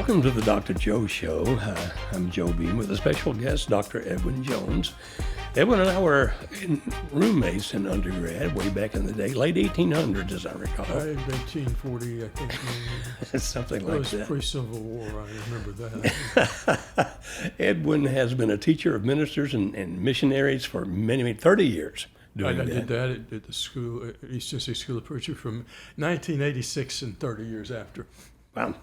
Welcome to the Dr. Joe Show. I'm Joe Beam with a special guest, Dr. Edwin Jones. Edwin and I were roommates in undergrad way back in the day, late 1800s, as I recall. 1840, I think. Something like that. It was pre-Civil War, I remember that. Edwin has been a teacher of ministers and missionaries for many 30 years. I did that at the school, East Tennessee School of Preaching from 1986 and 30 years after. Wow.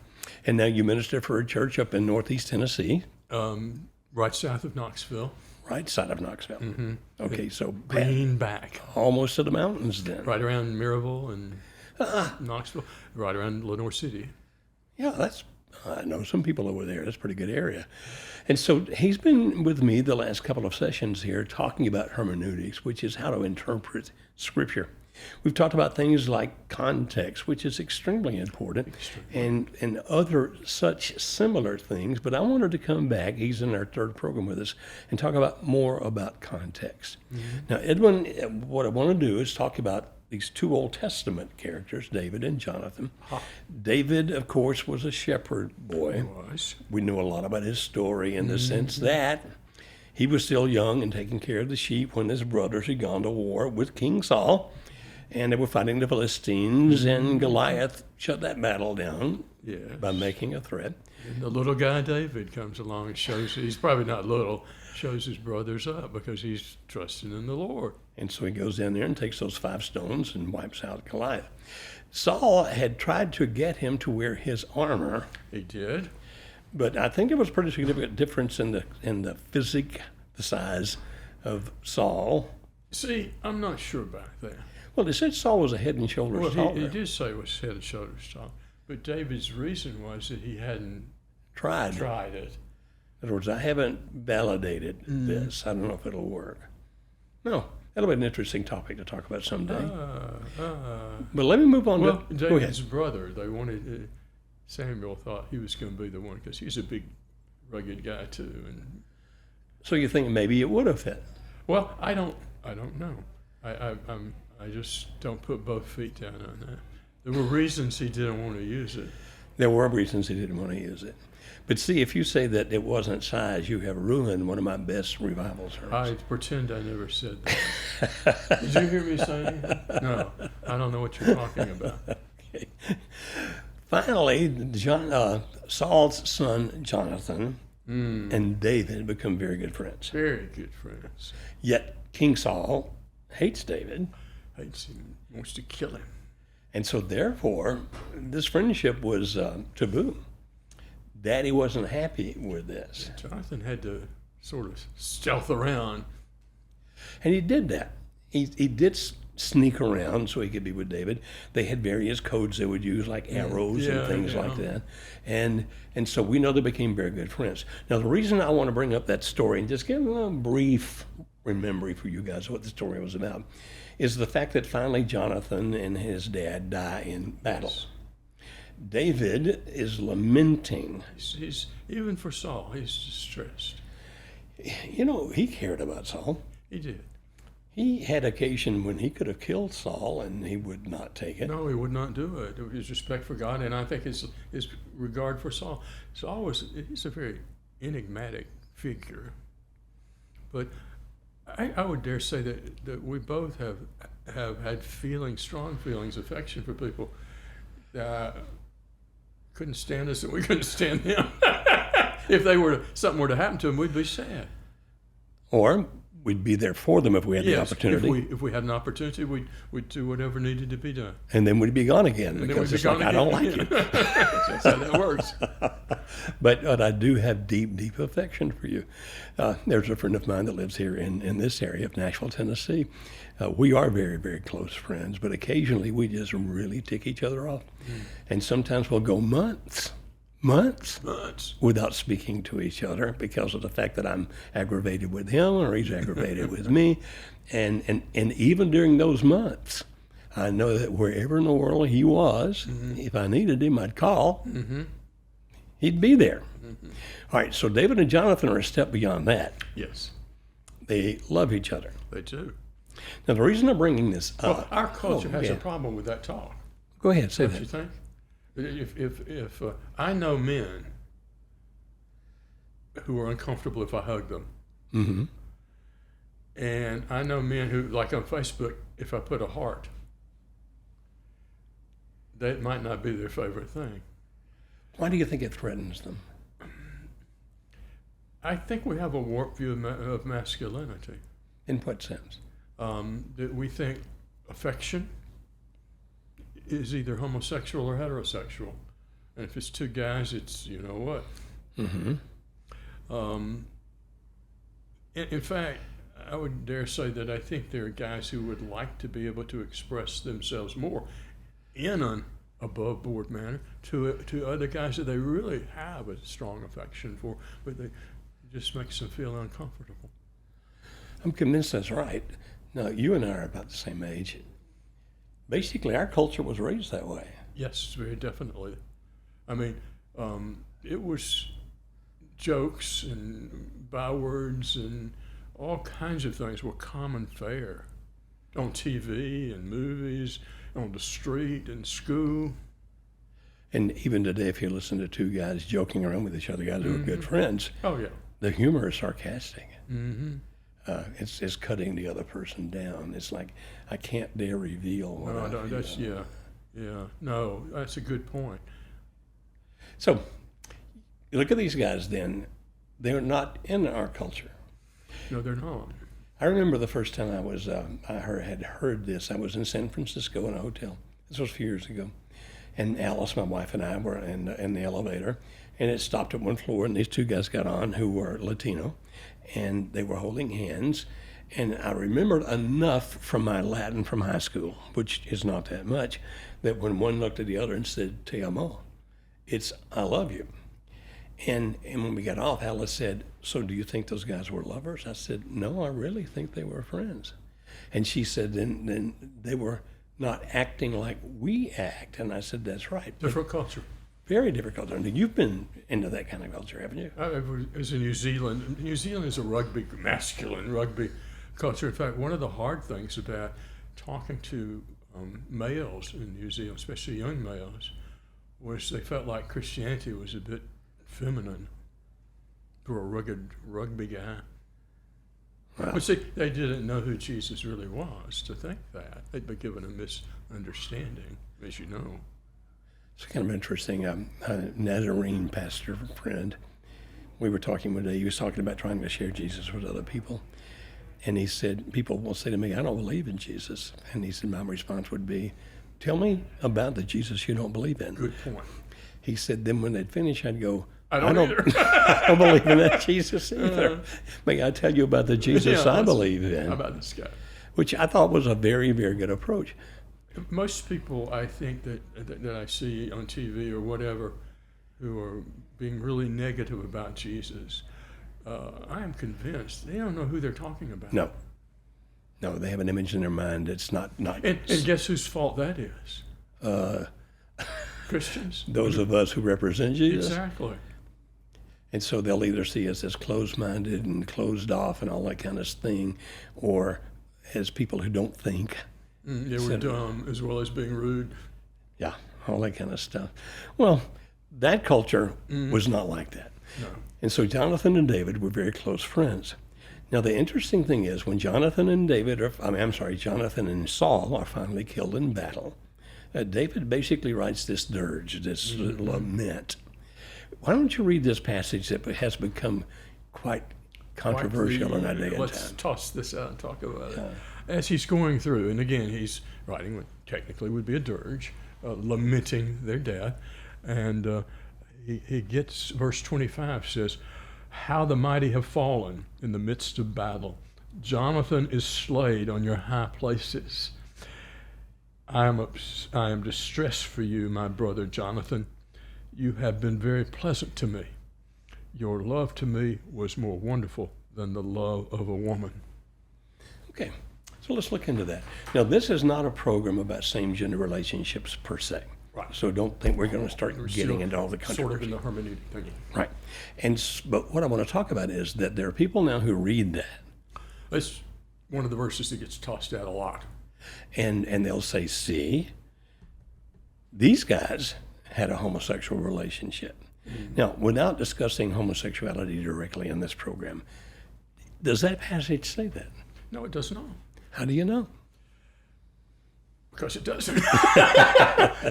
And now you minister for a church up in Northeast Tennessee. Right south of Knoxville. Right side of Knoxville. Mm-hmm. Okay, so Greenback. Almost to the mountains then. Right around Maryville and Knoxville, right around Lenore City. Yeah, I know some people over there. That's a pretty good area. And so he's been with me the last couple of sessions here talking about hermeneutics, which is how to interpret Scripture. We've talked about things like context, which is extremely important, and other such similar things. But I wanted to come back, he's in our third program with us, and talk about more about context. Mm-hmm. Now, Edwin, what I want to do is talk about these two Old Testament characters, David and Jonathan. David, of course, was a shepherd boy. He was. We know a lot about his story in the sense that he was still young and taking care of the sheep when his brothers had gone to war with King Saul. And they were fighting the Philistines, and Goliath shut that battle down by making a threat. And the little guy David comes along and shows, he's probably not little, shows his brothers up because he's trusting in the Lord. And so he goes down there and takes those 5 stones and wipes out Goliath. Saul had tried to get him to wear his armor. He did. But I think there was a pretty significant difference in the physique, the size of Saul. See, I'm not sure about that. Well, they said Saul was a head and shoulders taller. He did say it was head and shoulders tall. But David's reason was that he hadn't tried it. In other words, I haven't validated this. I don't know if it'll work. No, that'll be an interesting topic to talk about someday. But let me move on to David's brother. They wanted, Samuel thought he was going to be the one because he's a big, rugged guy too. And so you think maybe it would have fit? Well, I don't know. I just don't put both feet down on that. There were reasons he didn't want to use it. There were reasons he didn't want to use it. But see, if you say that it wasn't size, you have ruined one of my best revival sermons. I pretend I never said that. Did you hear me saying that? No, I don't know what you're talking about. Okay. Finally, Saul's son, Jonathan, and David become very good friends. Very good friends. Yet King Saul hates David. Hates him, wants to kill him. And so therefore, this friendship was taboo. Daddy wasn't happy with this. Jonathan had to sort of stealth around. And he did that. He did sneak around so he could be with David. They had various codes they would use, like arrows and things like that. And so we know they became very good friends. Now, the reason I want to bring up that story and just give a brief memory for you guys what the story was about is the fact that finally Jonathan and his dad die in battle. Yes. David is lamenting. He's even for Saul, he's distressed. You know, he cared about Saul. He did. He had occasion when he could have killed Saul, and he would not take it. No, he would not do it. His respect for God, and I think his regard for Saul. He's a very enigmatic figure. But I would dare say that we both have had strong feelings, affection for people that couldn't stand us and we couldn't stand them. If something were to happen to them, we'd be sad. Or we'd be there for them if we had the opportunity. If we had an opportunity, we'd do whatever needed to be done. And then we'd be gone again because it's like, I don't like you. That's how that works. But I do have deep affection for you. There's a friend of mine that lives here in this area of Nashville, Tennessee. We are very, very close friends, but occasionally we just really tick each other off. And sometimes we'll go months without speaking to each other because of the fact that I'm aggravated with him or he's aggravated with me. And even during those months, I know that wherever in the world he was, if I needed him, I'd call. He'd be there. All right, so David and Jonathan are a step beyond that. Yes. They love each other. They do. Now, the reason I'm bringing this up... Well, our culture has a problem with that talk. Go ahead, say that. Don't you think? If I know men who are uncomfortable if I hug them. Mm-hmm. And I know men who, like on Facebook, if I put a heart, that might not be their favorite thing. Why do you think it threatens them? I think we have a warped view of masculinity. In what sense? That we think affection is either homosexual or heterosexual. And if it's two guys, it's you know what. Mm-hmm. In fact, I would dare say that I think there are guys who would like to be able to express themselves more in an above-board manner to other guys that they really have a strong affection for, but it just makes them feel uncomfortable. I'm convinced that's right. Now, you and I are about the same age. Basically, our culture was raised that way. Yes, very definitely. I mean, it was jokes and bywords and all kinds of things were common fare on TV and movies, on the street and school. And even today, if you listen to two guys joking around with each other, guys who are good friends, Oh, yeah. the humor is sarcastic. Mm-hmm. It's cutting the other person down. It's like, I can't dare reveal what I feel. That's, yeah. No, that's a good point. So, you look at these guys then, they're not in our culture. No, they're not. I remember the first time had heard this. I was in San Francisco in a hotel. This was a few years ago. And Alice, my wife, and I were in the elevator, and it stopped at one floor, and these two guys got on who were Latino, and they were holding hands. And I remembered enough from my Latin from high school, which is not that much, that when one looked at the other and said, "Te amo," it's "I love you." And when we got off, Alice said, "So do you think those guys were lovers?" I said, "No, I really think they were friends." And she said, then they were not acting like we act. And I said, "That's right." Different culture. Very different culture. I mean, you've been into that kind of culture, haven't you? I was in New Zealand. New Zealand is a masculine rugby culture. In fact, one of the hard things about talking to males in New Zealand, especially young males, was they felt like Christianity was a bit feminine for a rugged rugby guy. Wow. But see, they didn't know who Jesus really was to think that. They'd been given a misunderstanding, as you know. It's kind of interesting. A Nazarene pastor friend, we were talking one day, he was talking about trying to share Jesus with other people. And he said, people will say to me, "I don't believe in Jesus." And he said, my response would be, "Tell me about the Jesus you don't believe in." Good point. He said, then when they'd finish, I'd go, I don't either. I don't believe in that Jesus either. May I tell you about the Jesus I believe in? How about this guy? Which I thought was a very, very good approach. Most people, I think, that I see on TV or whatever, who are being really negative about Jesus, I am convinced they don't know who they're talking about. No, they have an image in their mind that's not. And guess whose fault that is? Christians. Those of us who represent Jesus. Exactly. And so they'll either see us as closed-minded and closed off and all that kind of thing, or as people who don't think. Yeah, we're dumb as well as being rude. Yeah, all that kind of stuff. Well, that culture was not like that. No. And so Jonathan and David were very close friends. Now, the interesting thing is when Jonathan and Jonathan and Saul are finally killed in battle, David basically writes this dirge, this lament. Why don't you read this passage that has become quite controversial in our day and time? Let's toss this out and talk about it. As he's going through, and again, he's writing what technically would be a dirge, lamenting their death, and he gets, verse 25 says, "How the mighty have fallen in the midst of battle. Jonathan is slain on your high places. I am distressed for you, my brother Jonathan. You have been very pleasant to me. Your love to me was more wonderful than the love of a woman." Okay, so let's look into that. Now, this is not a program about same-gender relationships per se. Right. So don't think we're going to start getting into all the Sort of controversy. in the hermeneutic thinking. Right. But what I want to talk about is that there are people now who read that, That's one of the verses that gets tossed out a lot. and they'll say, "See, these guys had a homosexual relationship." Now, without discussing homosexuality directly in this program, does that passage say that? No, it does not. How do you know? Because it doesn't.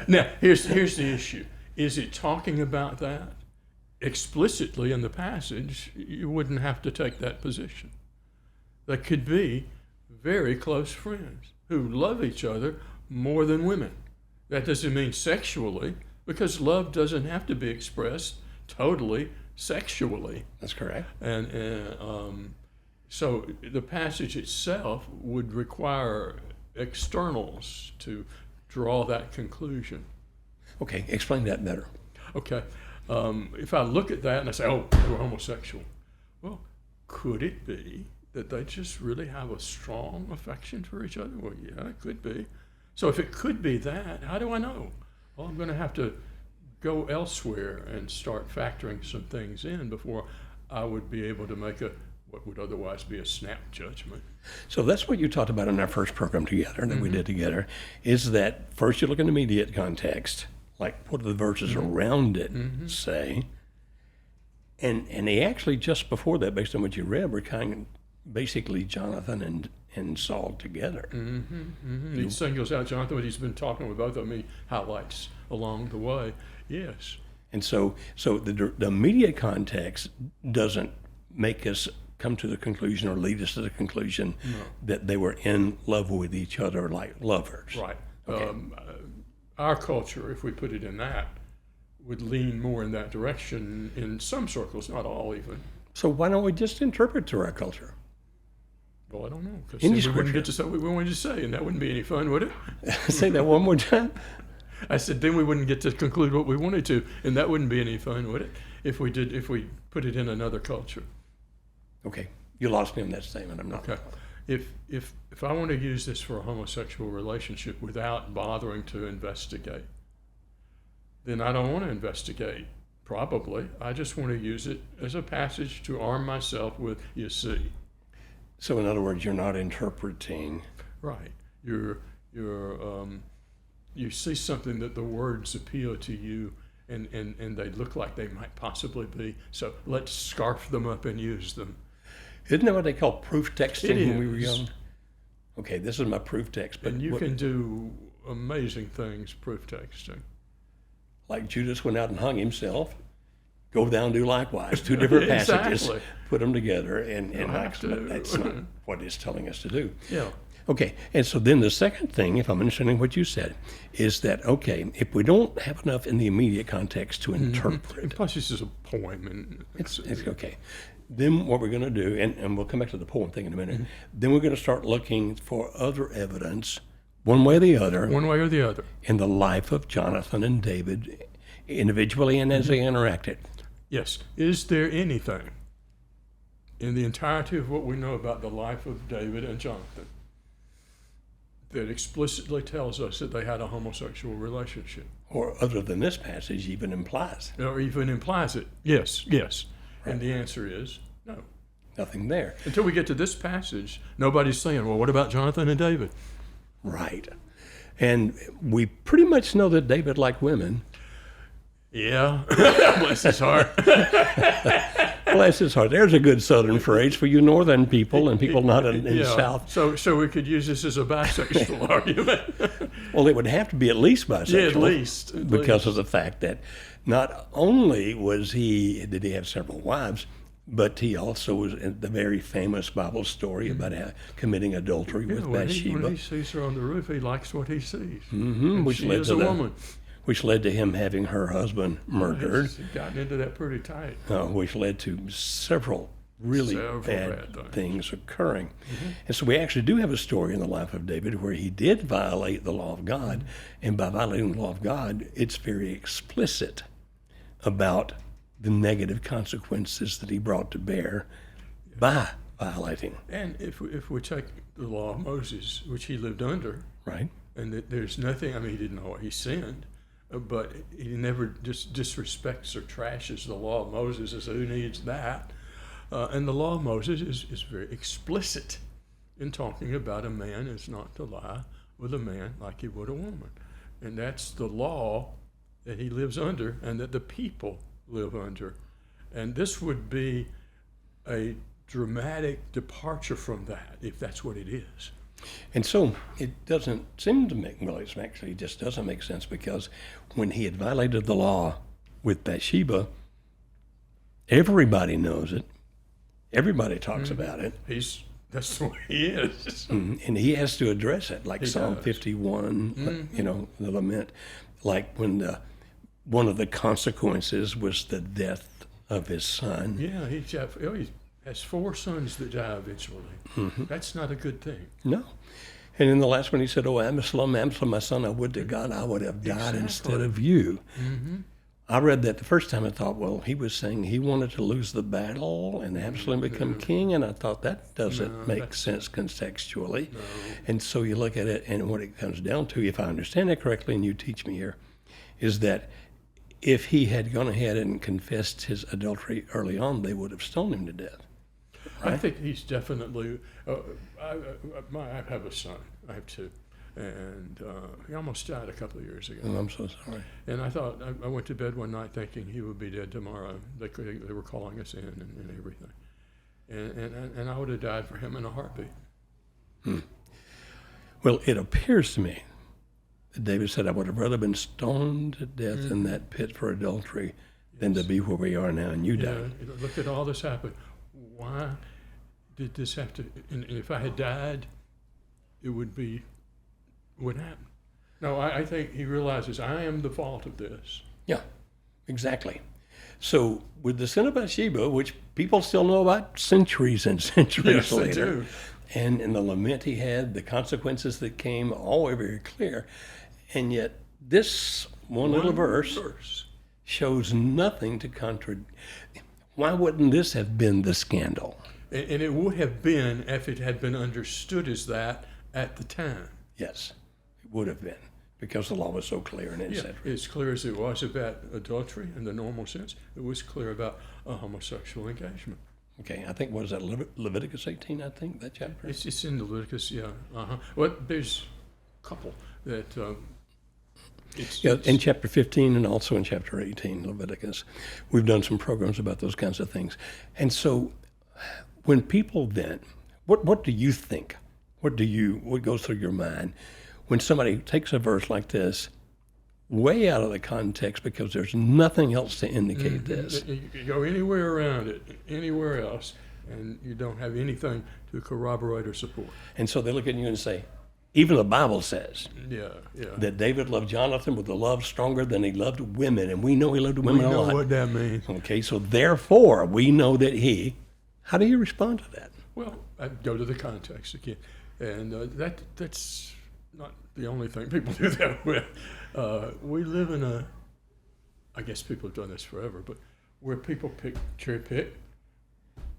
Now, here's the issue. Is it talking about that explicitly in the passage? You wouldn't have to take that position. There could be very close friends who love each other more than women. That doesn't mean sexually, because love doesn't have to be expressed totally sexually. That's correct. And so the passage itself would require externals to draw that conclusion. Okay, explain that better. Okay, if I look at that and I say, oh, they were homosexual, well, could it be that they just really have a strong affection for each other? Well, yeah, it could be. So if it could be that, how do I know? Well, I'm going to have to go elsewhere and start factoring some things in before I would be able to make what would otherwise be a snap judgment. So that's what you talked about in our first program together that we did together, is that first you look in the immediate context, like what do the verses around it say, and they actually just before that, based on what you read, were kind of basically Jonathan and Saul together. He singles out Jonathan, but he's been talking with both of them. He highlights along the way, yes. And so the immediate context doesn't make us come to the conclusion or lead us to the conclusion that they were in love with each other like lovers. Right. Okay. Our culture, if we put it in that, would lean more in that direction in some circles, not all even. So why don't we just interpret to our culture? Well, I don't know, because Any we scripture. wouldn't get to say what we wanted to say, and that wouldn't be any fun, would it? Say that one more time. I said, then we wouldn't get to conclude what we wanted to, and that wouldn't be any fun, would it? If we put it in another culture. Okay, you lost me on that statement. I'm not. Okay. If I want to use this for a homosexual relationship without bothering to investigate, then I don't want to investigate, probably. I just want to use it as a passage to arm myself with, you see. So in other words, you're not interpreting. Right. You see something that the words appeal to you, and they look like they might possibly be, so let's scarf them up and use them. Isn't that what they call proof texting It when we were is. young? Okay, this is my proof text. But And you can do amazing things proof texting. like Judas went out and hung himself, go down and do likewise. Two different passages, Exactly. put them together, and have to. that's not what it's telling us to do. Yeah. Okay, and so then the second thing, if I'm understanding what you said, is that, okay, if we don't have enough in the immediate context to interpret, And plus, this is a poem, and it's okay. Then what we're going to do, and we'll come back to the poem thing in a minute, then we're going to start looking for other evidence, one way or the other, one way or the other. in the life of Jonathan and David, individually and as they interacted. Yes. Is there anything in the entirety of what we know about the life of David and Jonathan that explicitly tells us that they had a homosexual relationship? Or other than this passage even implies. Or even implies it? Yes, yes. And the answer is no. Nothing there. Until we get to this passage, nobody's saying, well, what about Jonathan and David? Right. And we pretty much know that David liked women. Yeah. Bless his heart. Bless his heart. There's a good Southern phrase for you Northern people and people not in the South. So we could use this as a bisexual argument. Well, it would have to be at least bisexual. Yeah, at least. Because of the fact that not only did he have several wives, but he also was in the very famous Bible story about committing adultery with Bathsheba. When he sees her on the roof, he likes what he sees. Which She led is to a woman. which led to him having her husband murdered, He's gotten into that pretty tight. which led to several really bad things occurring. And so we actually do have a story in the life of David where he did violate the law of God, and by violating the law of God, it's very explicit about the negative consequences that he brought to bear by violating. And if we take the law of Moses, which he lived under, Right? and that there's nothing, I mean, he didn't know he sinned, but he never just disrespects or trashes the law of Moses as who needs that. And the law of Moses is very explicit in talking about a man is not to lie with a man like he would a woman. And that's the law that he lives under and that the people live under. And this would be a dramatic departure from that, if that's what it is. And so it doesn't seem to make, well, it actually just doesn't make sense, because when he had violated the law with Bathsheba, everybody knows it. Everybody talks about it. That's the way he is. And he has to address it, like He Psalm does. 51, the lament, like when one of the consequences was the death of his son. Yeah, he has 4 sons that die eventually. That's not a good thing. No. And in the last one, he said, "Oh, Absalom, Absalom, my son, I would to God I would have died instead of you." I read that the first time. I thought, well, he was saying he wanted to lose the battle and Absalom become king, and I thought that doesn't make sense contextually. No. And so you look at it, and what it comes down to, if I understand it correctly, and you teach me here, is that if he had gone ahead and confessed his adultery early on, they would have stoned him to death. Right? I think he's definitely. I have a son. I have 2, and he almost died a couple of years ago. Oh, I'm so sorry. And I thought I went to bed one night thinking he would be dead tomorrow. They were calling us in and everything, and I would have died for him in a heartbeat. Well, it appears to me that David said, "I would have rather been stoned to death in that pit for adultery than to be where we are now, and you died." Look at all this happen. Why did this have to? And if I had died, it would happen. No, I think he realizes I am the fault of this. Yeah, exactly. So with the sin of Bathsheba, which people still know about centuries and centuries Yes, they later, do. and in the lament he had, the consequences that came, all were very clear. And yet this one little verse shows nothing to contradict. Why wouldn't this have been the scandal? And it would have been if it had been understood as that at the time. Yes, it would have been, because the law was so clear and etc. As clear as it was about adultery in the normal sense, it was clear about a homosexual engagement. Okay, I think, what is that, Leviticus 18, I think, that chapter? It's in Leviticus, yeah. Well, there's a couple that In chapter 15 and also in chapter 18, Leviticus. We've done some programs about those kinds of things. And so when people then, what do you think? What goes through your mind when somebody takes a verse like this way out of the context because there's nothing else to indicate this? You go anywhere around it, anywhere else, and you don't have anything to corroborate or support. And so they look at you and say, even the Bible says Yeah. that David loved Jonathan with a love stronger than he loved women, and we know he loved women a lot. We know what that means. Okay, so therefore we know that he. How do you respond to that? Well, I go to the context again, and that's not the only thing people do that with. We live in I guess people have done this forever, but where people cherry pick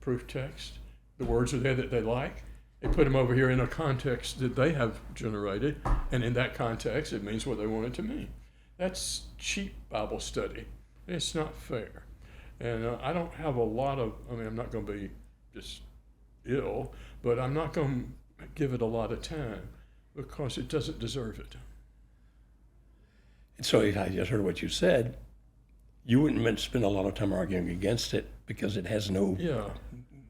proof text, the words are there that they like. They put them over here in a context that they have generated, and in that context, it means what they want it to mean. That's cheap Bible study. It's not fair. And I don't have a lot of, I'm not going to be just ill, but I'm not going to give it a lot of time because it doesn't deserve it. And so if I just heard what you said, you wouldn't spend a lot of time arguing against it because it has no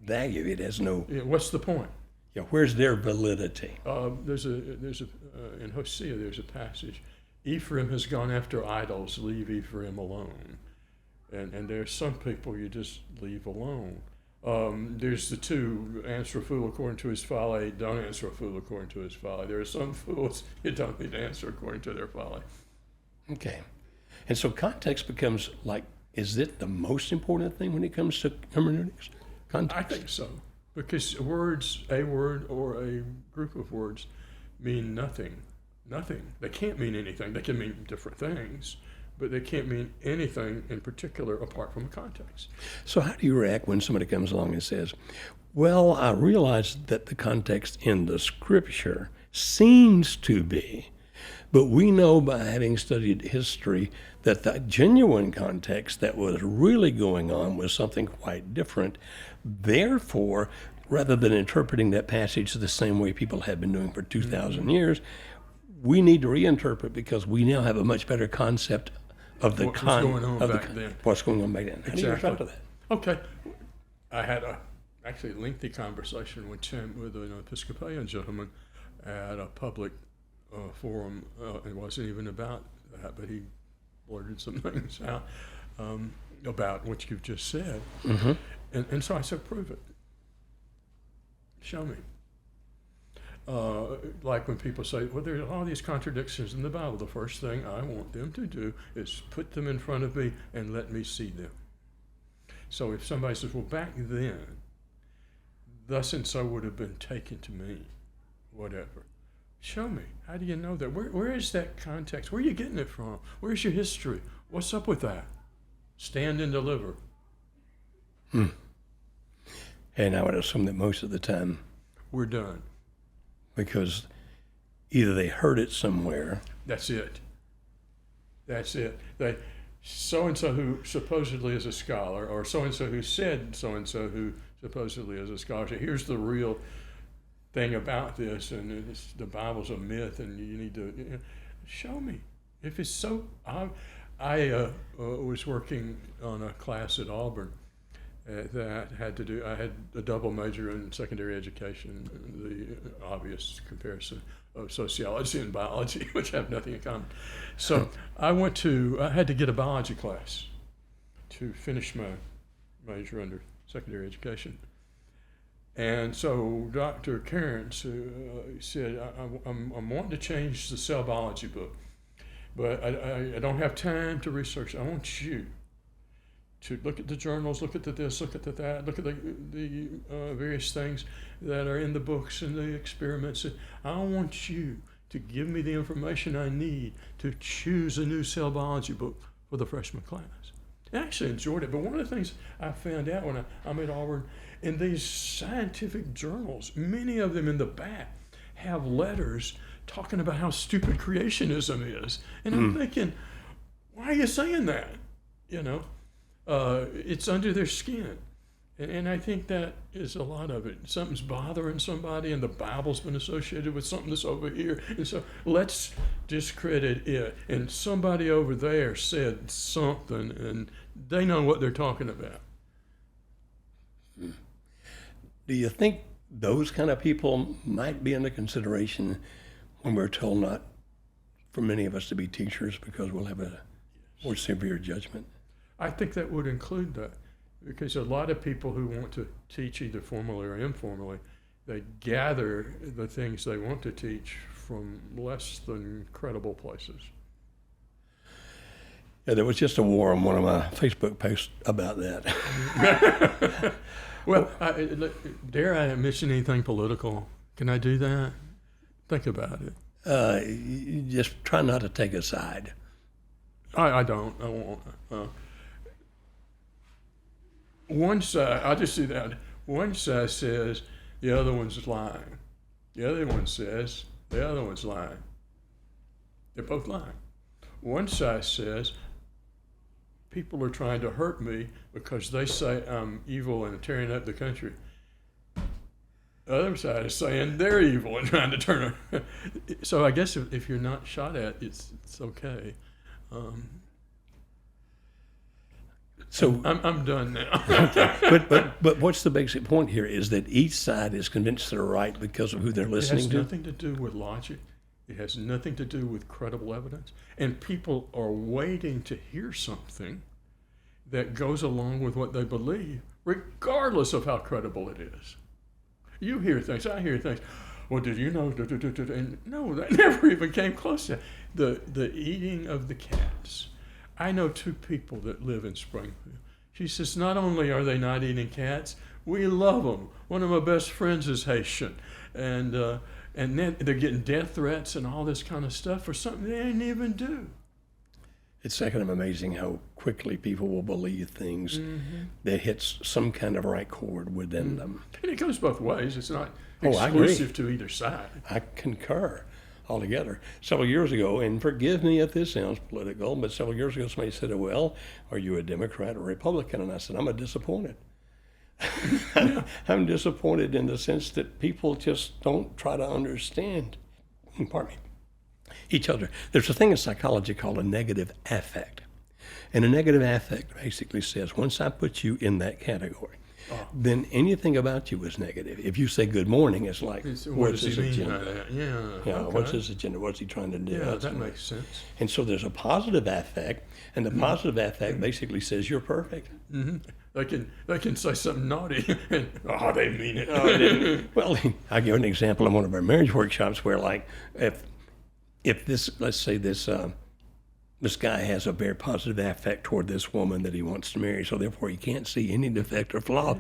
value. It has no. Yeah, what's the point? Yeah, where's their validity? There's in Hosea there's a passage. Ephraim has gone after idols. Leave Ephraim alone. And there's some people you just leave alone. There's the 2, answer a fool according to his folly, don't answer a fool according to his folly. There are some fools you don't need to answer according to their folly. Okay. And so context becomes like, is it the most important thing when it comes to hermeneutics? Context? I think so. Because a word or a group of words mean nothing. Nothing. They can't mean anything. They can mean different things, but they can't mean anything in particular apart from a context. So how do you react when somebody comes along and says, well, I realize that the context in the scripture seems to be, but we know by having studied history that the genuine context that was really going on was something quite different. Therefore, rather than interpreting that passage the same way people have been doing for 2,000 years, we need to reinterpret because we now have a much better concept of the what was going on of back then. What's going on back then? How do you respond to that? Okay. I had a actually lengthy conversation with an Episcopalian gentleman at a public forum. It wasn't even about that, but he blurted some things out about what you've just said. Mm-hmm. And so I said, prove it. Show me. Like when people say, well, there's all these contradictions in the Bible, the first thing I want them to do is put them in front of me and let me see them. So if somebody says, well, back then, thus and so would have been taken to mean whatever. Show me. How do you know that? Where is that context? Where are you getting it from? Where's your history? What's up with that? Stand and deliver. And I would assume that most of the time We're done. because either they heard it somewhere. That's it. That's it. They so-and-so who supposedly is a scholar, or so-and-so who said so-and-so who supposedly is a scholar. So here's the real thing about this, and the Bible's a myth, and you need to show me. If it's so, I was working on a class at Auburn that had to do, I had a double major in secondary education, the obvious comparison of sociology and biology, which have nothing in common. So I had to get a biology class to finish my major under secondary education. And so Dr. Cairns said, I'm wanting to change the cell biology book, but I don't have time to research. I want you to look at the journals, look at the this, look at the that, look at the various things that are in the books and the experiments. I want you to give me the information I need to choose a new cell biology book for the freshman class. I actually enjoyed it, but one of the things I found out when I'm at Auburn, in these scientific journals, many of them in the back have letters talking about how stupid creationism is. And I'm thinking, why are you saying that? You know? It's under their skin. And I think that is a lot of it. Something's bothering somebody, and the Bible's been associated with something that's over here. And so let's discredit it. And somebody over there said something, and they know what they're talking about. Do you think those kind of people might be under consideration when we're told not for many of us to be teachers because we'll have a more severe judgment? I think that would include that, because a lot of people who want to teach either formally or informally, they gather the things they want to teach from less than credible places. Yeah, there was just a war on one of my Facebook posts about that. Well, dare I mention anything political? Can I do that? Think about it. You just try not to take a side. I don't. I won't. One side, I'll just do that. One side says the other one's lying. The other one says the other one's lying. They're both lying. One side says people are trying to hurt me because they say I'm evil and tearing up the country. The other side is saying they're evil and trying to turn it. So I guess if you're not shot at, it's okay. So I'm done now. but what's the basic point here is that each side is convinced they're right because of who they're listening It has to. nothing to do with logic. It has nothing to do with credible evidence. And people are waiting to hear something that goes along with what they believe, regardless of how credible it is. You hear things, I hear things. Well, did you know? And no, that never even came close to that. The eating of the cats. I know two people that live in Springfield. She says, not only are they not eating cats, we love them. One of my best friends is Haitian. And then they're getting death threats and all this kind of stuff for something they didn't even do. It's kind of amazing how quickly people will believe things that hits some kind of right chord within them. And it goes both ways. It's not I agree. exclusive to either side. I concur altogether. Several years ago, and forgive me if this sounds political, but several years ago somebody said, well, are you a Democrat or Republican? And I said, I'm disappointed. I'm disappointed in the sense that people just don't try to understand, pardon me, each other. There's a thing in psychology called a negative affect. And a negative affect basically says, once I put you in that category, then anything about you is negative. If you say good morning, it's like, What what's does his he mean by agenda? that? Yeah. Yeah, Okay. what's his agenda? What's he trying to do? Yeah, That's that what- makes sense. And so there's a positive affect, and the positive affect basically says you're perfect. They can say something naughty, and they mean it. Oh, I didn't. Well, I'll give an example in one of our marriage workshops where, like, if this, let's say this guy has a very positive affect toward this woman that he wants to marry, so therefore he can't see any defect or flaw,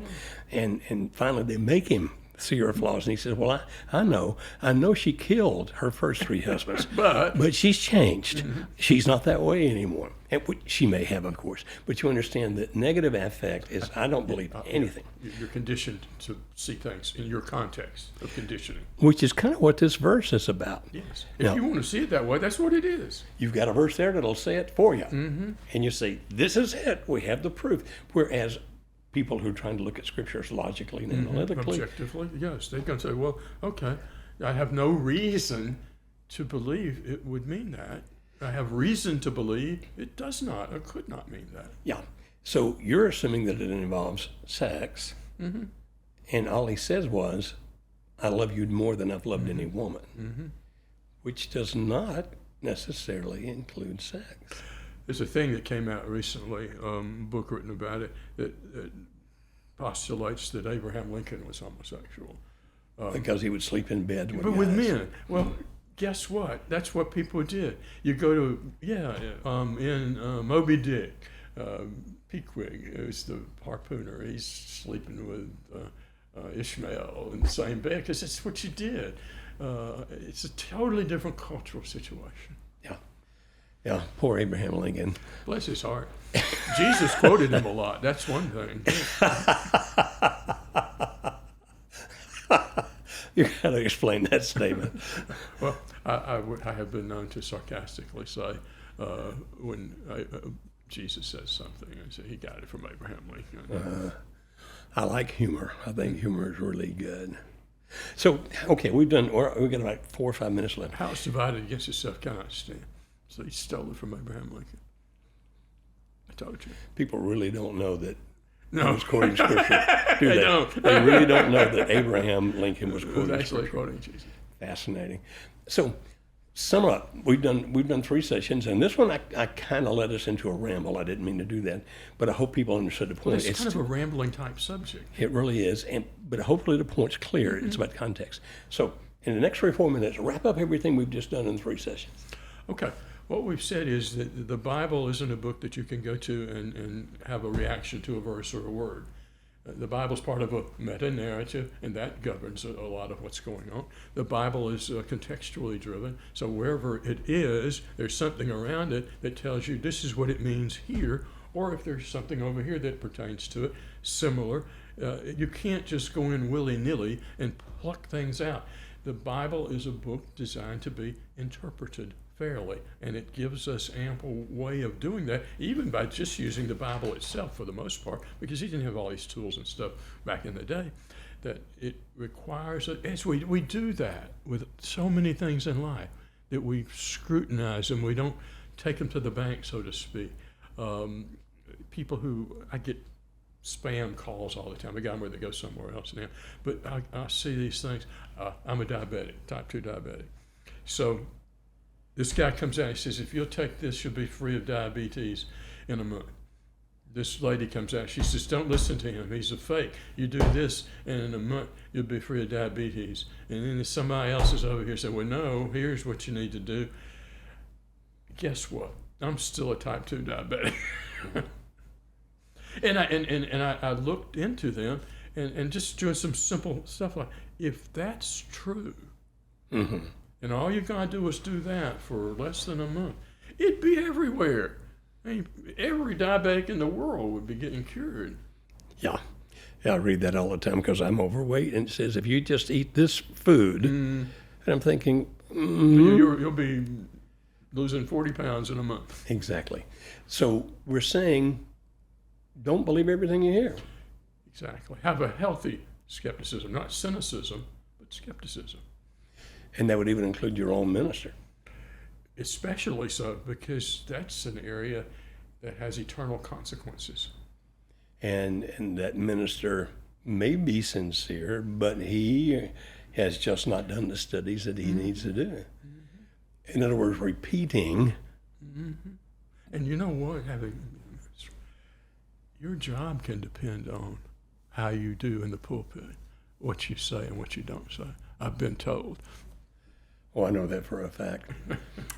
and finally they make him see her flaws, and he says, "Well, I know she killed her first 3 husbands, but she's changed. She's not that way anymore." And she may have, of course, but you understand that negative affect is I don't believe anything. You're conditioned to see things in your context of conditioning. Which is kind of what this verse is about. Yes. If Now, you want to see it that way, that's what it is. you've got a verse there that'll say it for you. And you say, this is it. We have the proof. Whereas people who are trying to look at scriptures logically and analytically, Objectively, yes. They're going to say, well, okay, I have no reason to believe it would mean that. I have reason to believe it does not or could not mean that. yeah. So you're assuming that it involves sex. And all he says was, I love you more than I've loved any woman, which does not necessarily include sex. There's a thing that came out recently, a book written about it, that postulates that Abraham Lincoln was homosexual. Because he would sleep in bed with But with guys. men. Well, guess what? That's what people did. You go to, in Moby Dick, Pequig is the harpooner. He's sleeping with Ishmael in the same bed because that's what you did. It's a totally different cultural situation. Yeah. Yeah, poor Abraham Lincoln. Bless his heart. Jesus quoted him a lot. That's one thing. You got to explain that statement. Well, I have been known to sarcastically say when Jesus says something, I say he got it from Abraham Lincoln. I like humor. I think humor is really good. So, okay, we've got about 4 or 5 minutes left. House divided against itself cannot stand. So he stole it from Abraham Lincoln. I told you. People really don't know that No. he was quoting scripture. Do They they? don't. They really don't know that Abraham Lincoln was It was quoting actually scripture. quoting Jesus. Fascinating. So, sum up. We've done 3 sessions, and this one I kind of led us into a ramble. I didn't mean to do that, but I hope people understood the point. Well, it's kind of a rambling type subject. It really is, but hopefully the point's clear. It's about context. So, in the next 3 or 4 minutes, wrap up everything we've just done in 3 sessions. Okay. What we've said is that the Bible isn't a book that you can go to and have a reaction to a verse or a word. The Bible's part of a meta-narrative, and that governs a lot of what's going on. The Bible is contextually driven, so wherever it is, there's something around it that tells you this is what it means here, or if there's something over here that pertains to it, similar. You can't just go in willy-nilly and pluck things out. The Bible is a book designed to be interpreted fairly, and it gives us ample way of doing that, even by just using the Bible itself for the most part, because he didn't have all these tools and stuff back in the day. That it requires, as we do that with so many things in life, that we scrutinize them, we don't take them to the bank, so to speak. People who, I get spam calls all the time. I got them where they go somewhere else now. But I see these things. I'm a diabetic, type 2 diabetic. So this guy comes out and says, if you'll take this, you'll be free of diabetes in a month. This lady comes out, she says, don't listen to him, he's a fake. You do this, and in a month, you'll be free of diabetes. And then somebody else is over here saying, well, no, here's what you need to do. Guess what? I'm still a type 2 diabetic. And I looked into them and just doing some simple stuff like, if that's true, and all you've got to do is do that for less than a month, it'd be everywhere. I mean, every diabetic in the world would be getting cured. Yeah, I read that all the time because I'm overweight, and it says if you just eat this food, and I'm thinking, You'll be losing 40 pounds in a month. Exactly. So we're saying, don't believe everything you hear. Exactly. Have a healthy skepticism, not cynicism, but skepticism. And that would even include your own minister. Especially so, because that's an area that has eternal consequences. And that minister may be sincere, but he has just not done the studies that he needs to do. In other words, repeating. And you know what? Your job can depend on how you do in the pulpit, what you say and what you don't say. I've been told. Well, I know that for a fact.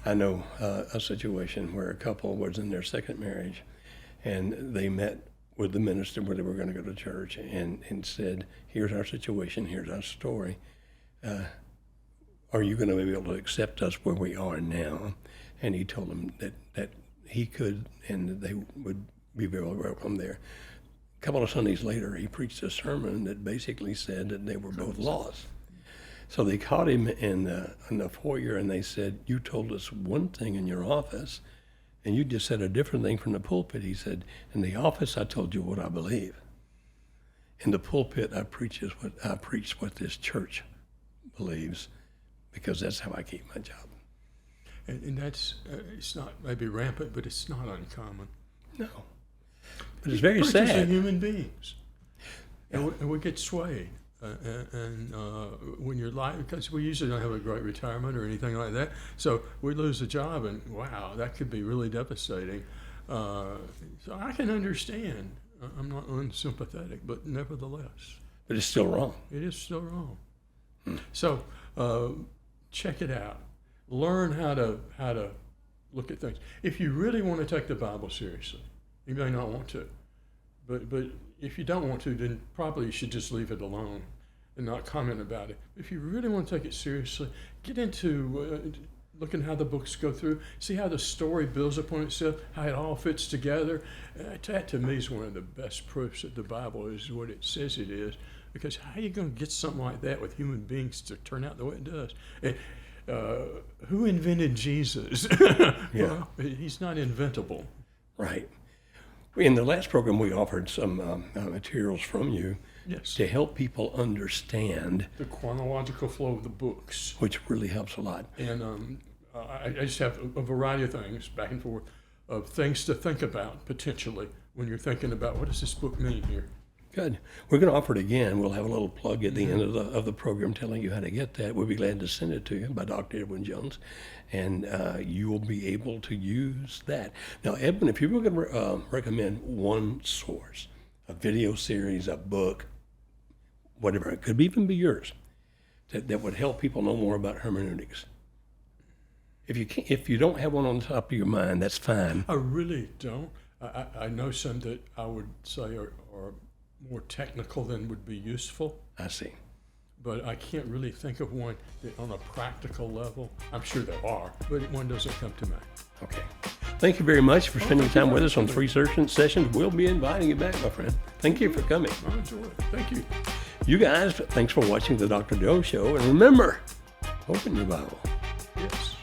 I know a situation where a couple was in their second marriage, and they met with the minister where they were going to go to church and said, here's our situation, here's our story. Are you going to be able to accept us where we are now? And he told them that he could and that they would be very welcome there. A couple of Sundays later, he preached a sermon that basically said that they were both lost. So they caught him in the foyer and they said, you told us one thing in your office and you just said a different thing from the pulpit. He said, in the office, I told you what I believe. In the pulpit, I preach what this church believes, because that's how I keep my job. And that's, it's not maybe rampant, but it's not uncommon. No. But it's very Preachers sad. are human beings. And we get swayed. When you're because we usually don't have a great retirement or anything like that, so we lose a job, and wow, that could be really devastating. So I can understand. I'm not unsympathetic, but nevertheless, But it's still wrong. it is still wrong. So check it out. Learn how to look at things. If you really want to take the Bible seriously, you may not want to, but if you don't want to, then probably you should just leave it alone and not comment about it. If you really want to take it seriously, get into looking how the books go through, see how the story builds upon itself, how it all fits together. That to me is one of the best proofs that the Bible is what it says it is, because how are you going to get something like that with human beings to turn out the way it does? And, who invented Jesus? Well, he's not inventable. Right. In the last program, we offered some materials from you Yes. to help people understand, The chronological flow of the books. which really helps a lot. And I just have a variety of things back and forth of things to think about potentially when you're thinking about what does this book mean here. Good. We're going to offer it again. We'll have a little plug at the end of the program telling you how to get that. We'll be glad to send it to you by Dr. Edwin Jones, and you will be able to use that. Now, Edwin, if you were going to recommend one source, a video series, a book, whatever, it could even be yours, that would help people know more about hermeneutics. If you don't have one on the top of your mind, that's fine. I really don't. I know some that I would say are more technical than would be useful, I see. but I can't really think of one that on a practical level. I'm sure there are, but one doesn't come to mind. Okay. Thank you very much for spending time with us on 3 Sessions. We'll be inviting you back, my friend. Thank you for coming. I enjoy it. Thank you. You guys, thanks for watching the Dr. Joe Show. And remember, open your Bible. Yes.